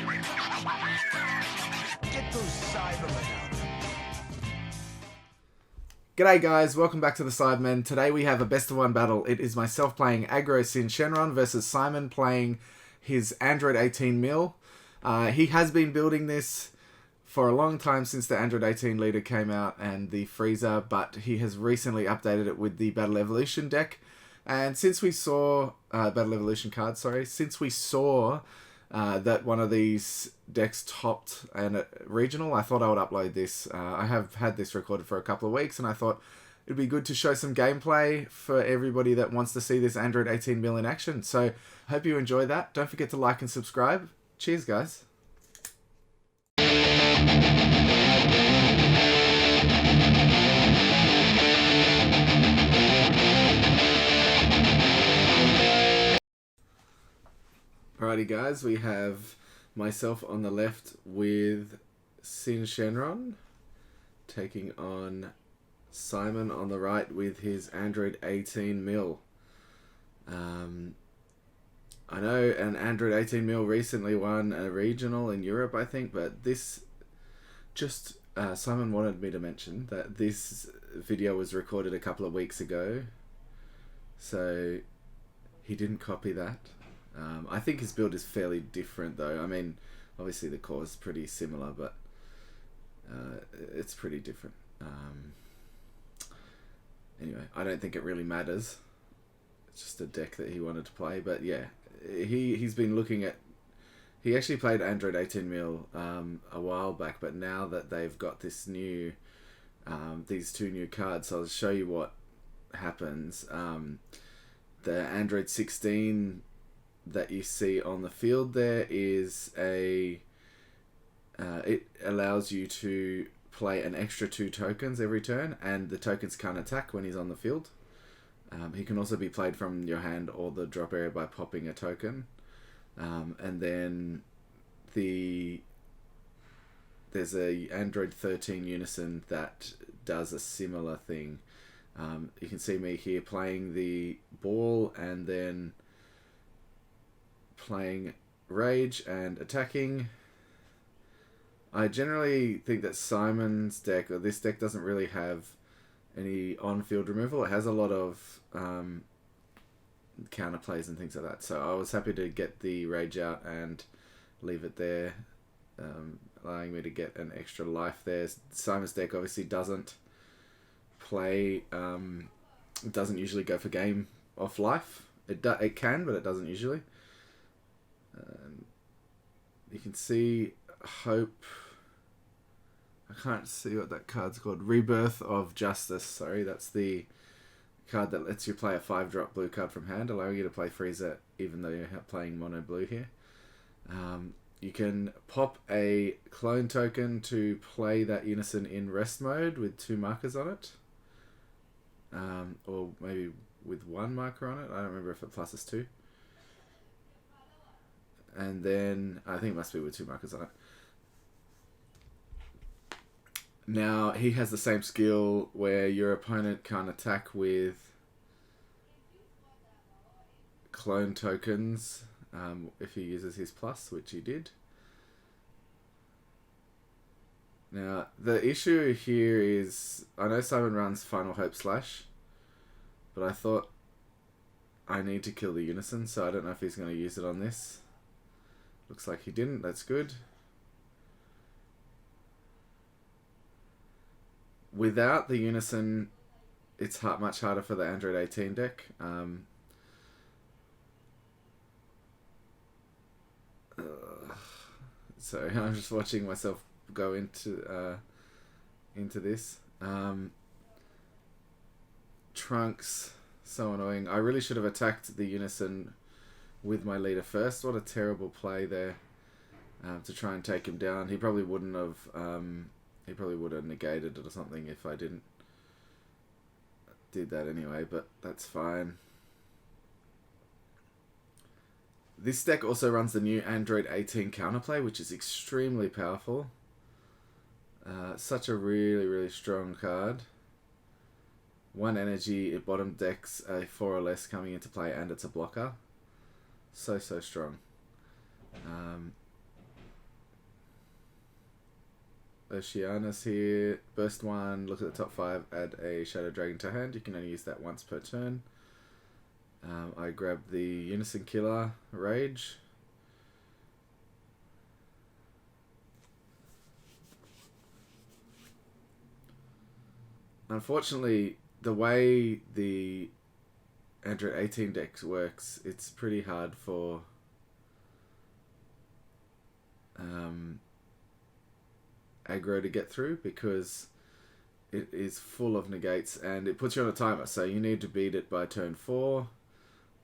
Get those Cybermen out. G'day guys, welcome back to the Sidemen. Today we have a best of one battle. It is myself playing aggro Sin Shenron versus Simon playing his Android 18 mil. He has been building this for a long time since the Android 18 leader came out and the freezer, but he has recently updated it with the Battle Evolution deck. And since we saw Battle Evolution cards, since we saw that one of these decks topped a regional, I thought I would upload this. I have had this recorded for a couple of weeks, and I thought it'd be good to show some gameplay for everybody that wants to see this Android 18 mil in action. So I hope you enjoy that. Don't forget to like and subscribe. Cheers, guys. Alrighty guys, we have myself on the left with Sin Shenron taking on Simon on the right with his Android 18 mil. I know an Android 18 mil recently won a regional in Europe, I think, but this just Simon wanted me to mention that this video was recorded a couple of weeks ago, so he didn't copy that. I think his build is fairly different though. I mean, obviously the core is pretty similar, but it's pretty different. Anyway, I don't think it really matters. It's just a deck that he wanted to play. But yeah, he's been looking at... He actually played Android 18 mil a while back, but now that they've got this new... these two new cards, I'll show you what happens. The Android 16... that you see on the field there is a it allows you to play an extra 2 tokens every turn, and the tokens can't attack when he's on the field. He can also be played from your hand or the drop area by popping a token, and then there's a Android 13 Unison that does a similar thing. You can see me here playing the ball and then playing Rage and attacking. I generally think that Simon's deck, or this deck, doesn't really have any on-field removal. It has a lot of counter plays and things like that. So I was happy to get the Rage out and leave it there, allowing me to get an extra life there. Simon's deck obviously doesn't play, doesn't usually go for game off life. It can, but it doesn't usually. You can see Hope. I can't see what that card's called. Rebirth of Justice. Sorry, that's the card that lets you play a 5-drop blue card from hand, allowing you to play Freezer even though you're playing mono blue here. You can pop a clone token to play that Unison in rest mode with 2 markers on it. Or maybe with 1 marker on it. I don't remember if it pluses 2. And then I think it must be with 2 markers on it. Now he has the same skill where your opponent can't attack with clone tokens if he uses his plus, which he did. Now the issue here is, I know Simon runs Final Hope Slash, but I thought I need to kill the Unison, so I don't know if he's going to use it on this. Looks like he didn't. That's good. Without the Unison, it's much harder for the Android 18 deck. So I'm just watching myself go into this. Trunks, so annoying. I really should have attacked the Unison with my leader first. What a terrible play there, to try and take him down. He probably wouldn't have. He probably would have negated it or something if I did that anyway. But that's fine. This deck also runs the new Android 18 counterplay, which is extremely powerful. Such a really strong card. 1 energy, it bottom decks a 4 or less coming into play, and it's a blocker. So strong. Oceanus here. Burst 1, look at the top 5, add a Shadow Dragon to hand. You can only use that once per turn. I grab the Unison Killer Rage. Unfortunately, the way the Android 18 deck works, it's pretty hard for aggro to get through because it is full of negates and it puts you on a timer. So you need to beat it by turn 4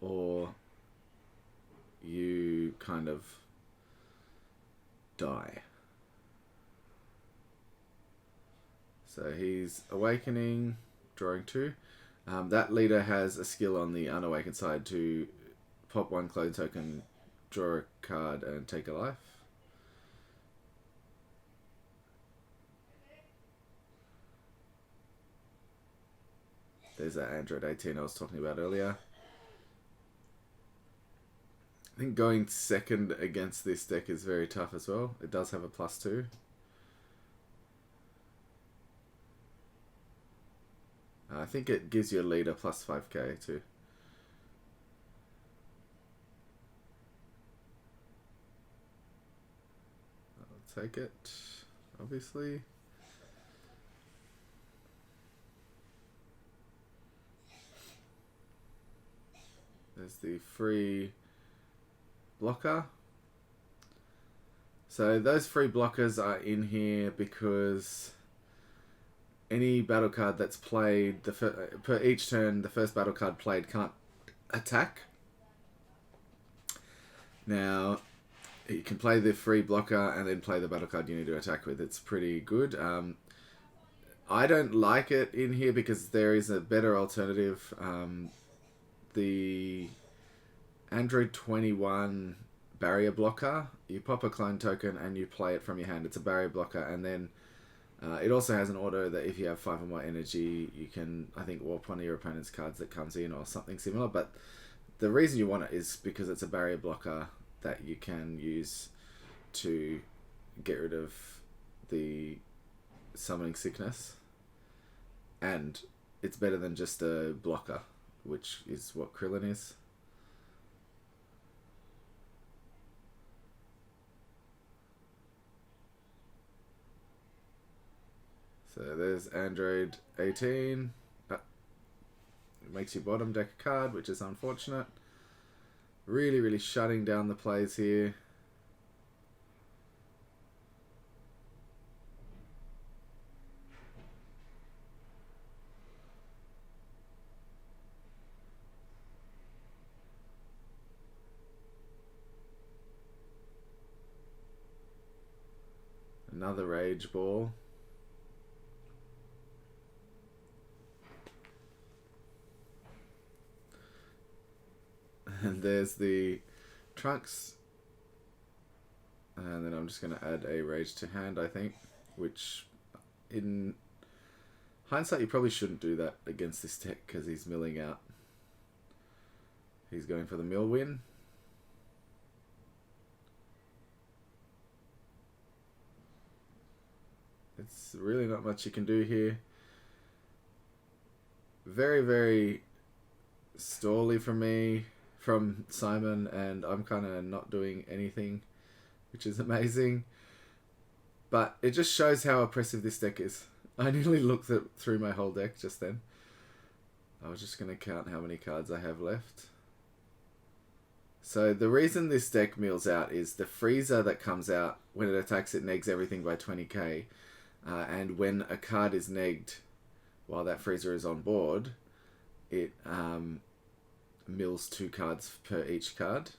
or you kind of die. So he's awakening, drawing 2. That leader has a skill on the unawakened side to pop 1 clone token, draw a card, and take a life. There's that Android 18 I was talking about earlier. I think going second against this deck is very tough as well. It does have a +2. I think it gives you a leader +5k too. I'll take it, obviously. There's the free blocker. So those free blockers are in here because any battle card that's played, per each turn, the first battle card played can't attack. Now, you can play the free blocker and then play the battle card you need to attack with. It's pretty good. I don't like it in here because there is a better alternative. The Android 21 barrier blocker, you pop a clone token and you play it from your hand. It's a barrier blocker, and then it also has an auto that if you have 5 or more energy, you can, I think, warp one of your opponent's cards that comes in or something similar. But the reason you want it is because it's a barrier blocker that you can use to get rid of the summoning sickness. And it's better than just a blocker, which is what Krillin is. So there's Android 18. It makes you bottom deck a card, which is unfortunate. Really, really shutting down the plays here. Another Rage Ball. And there's the Trunks. And then I'm just going to add a Rage to hand, I think. Which, in hindsight, you probably shouldn't do that against this deck because he's milling out. He's going for the mill win. It's really not much you can do here. Very, very stally from Simon, and I'm kind of not doing anything, which is amazing. But it just shows how oppressive this deck is. I nearly looked through my whole deck just then. I was just going to count how many cards I have left. So the reason this deck mills out is the freezer that comes out when it attacks, it negs everything by 20k. And when a card is negged while that freezer is on board, it mills 2 cards per each card.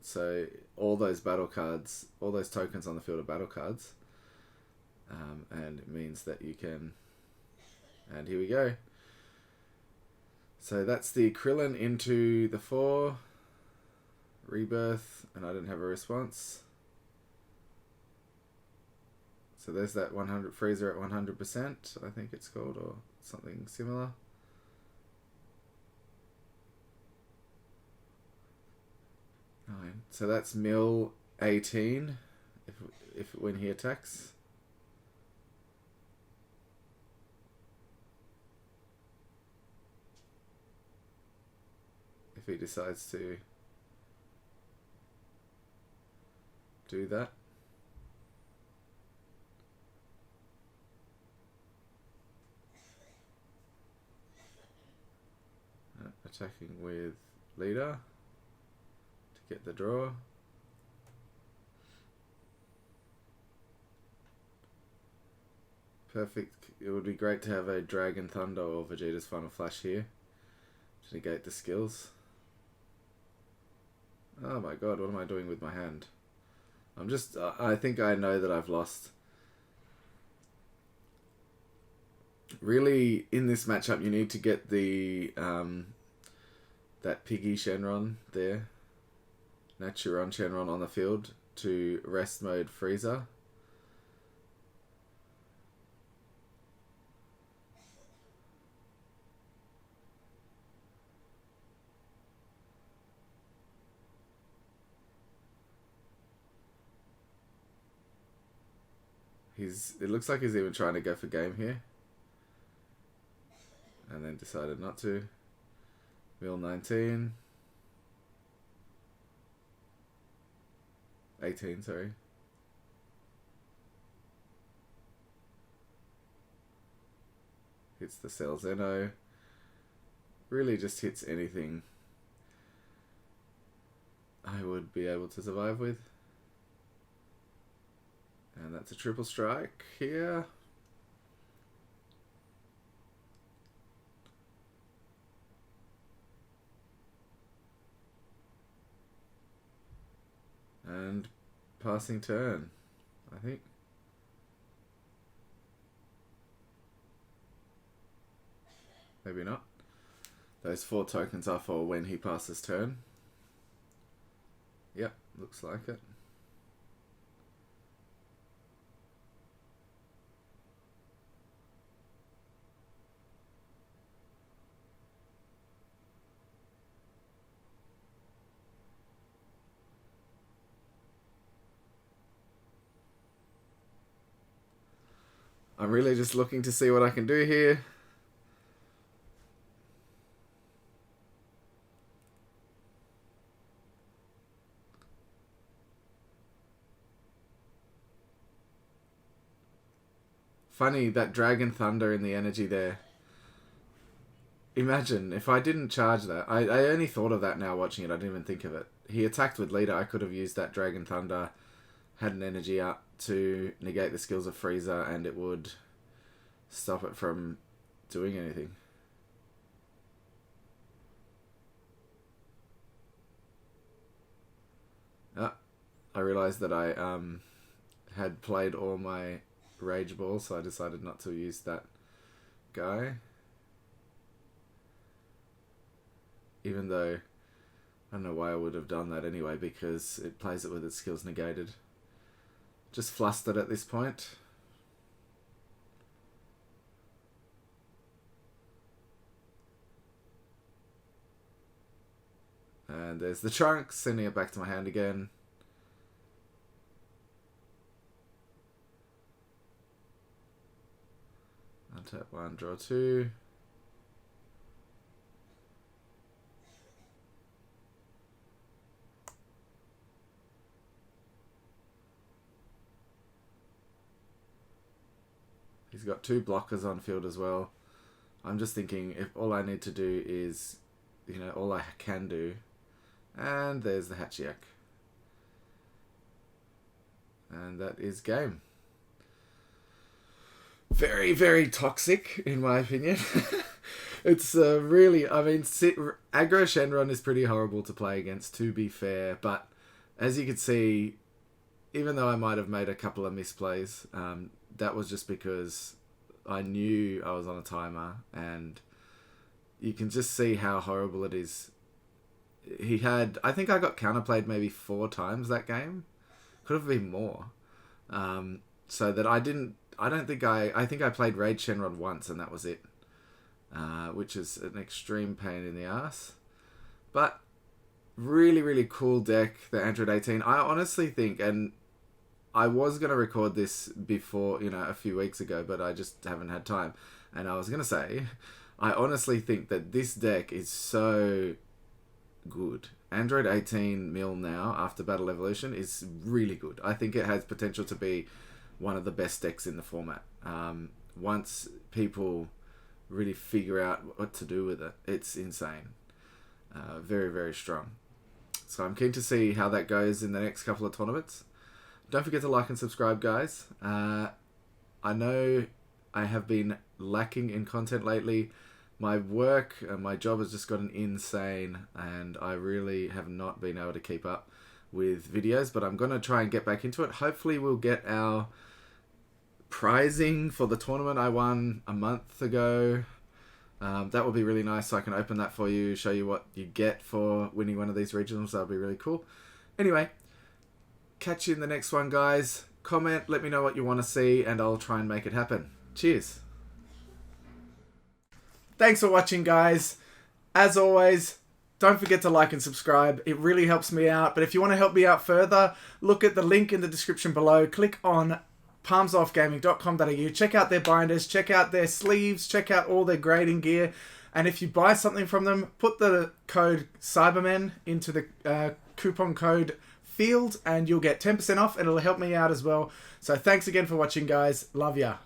So all those battle cards, all those tokens on the field are battle cards. And it means that you can... And here we go. So that's the Krillin into the 4. Rebirth, and I didn't have a response. So there's that 100 freezer at 100%, I think it's called, or something similar. So that's mill 18 if when he attacks. he decides to do that. Attacking with leader to get the draw. Perfect. It would be great to have a Dragon Thunder or Vegeta's Final Flash here to negate the skills. Oh my god, what am I doing with my hand? I'm just... I think I know that I've lost. Really, in this matchup, you need to get the... that piggy Shenron there. Naturon Shenron on the field to rest mode Freezer. It looks like he's even trying to go for game here. And then decided not to. Mill 19. 18, sorry. Hits the Cell Zeno. Really just hits anything I would be able to survive with. And that's a triple strike here. And passing turn, I think. Maybe not. Those 4 tokens are for when he passes turn. Yep, looks like it. I'm really just looking to see what I can do here. Funny, that Dragon Thunder in the energy there. Imagine, if I didn't charge that. I only thought of that now watching it. I didn't even think of it. He attacked with leader. I could have used that Dragon Thunder, had an energy up to negate the skills of Freezer, and it would stop it from doing anything. I realized that I had played all my Rage Balls, so I decided not to use that guy. Even though, I don't know why I would have done that anyway, because it plays it with its skills negated. Just flustered at this point. And there's the trunk, sending it back to my hand again. Untap 1, draw 2. He's got 2 blockers on field as well. I'm just thinking if all I need to do is, you know, all I can do. And there's the Hatchiyak. And that is game. Very, very toxic, in my opinion. It's really, I mean, aggro Shenron is pretty horrible to play against, to be fair. But as you can see, even though I might have made a couple of misplays, that was just because I knew I was on a timer, and you can just see how horrible it is. He had, I think I got counterplayed maybe 4 times that game. Could have been more. So that I think I played Rage Shenron once and that was it. Which is an extreme pain in the ass. But really, really cool deck, the Android 18. I honestly think, and I was going to record this before, you know, a few weeks ago, but I just haven't had time. And I was going to say, I honestly think that this deck is so good. Android 18 mil now after Battle Evolution is really good. I think it has potential to be one of the best decks in the format. Once people really figure out what to do with it, it's insane. Very, very strong. So I'm keen to see how that goes in the next couple of tournaments. Don't forget to like and subscribe, guys. I know I have been lacking in content lately. My work and my job has just gotten insane, and I really have not been able to keep up with videos, but I'm going to try and get back into it. Hopefully we'll get our prizing for the tournament I won a month ago. That would be really nice, so I can open that for you, show you what you get for winning one of these regionals. That would be really cool. Anyway, catch you in the next one, guys. Comment, let me know what you want to see, and I'll try and make it happen. Cheers. Thanks for watching, guys. As always, don't forget to like and subscribe. It really helps me out. But if you want to help me out further, look at the link in the description below. Click on palmsoffgaming.com.au. Check out their binders, check out their sleeves, check out all their grading gear. And if you buy something from them, put the code Cybermen into the coupon code field and you'll get 10% off, and it'll help me out as well. So thanks again for watching, guys. Love ya.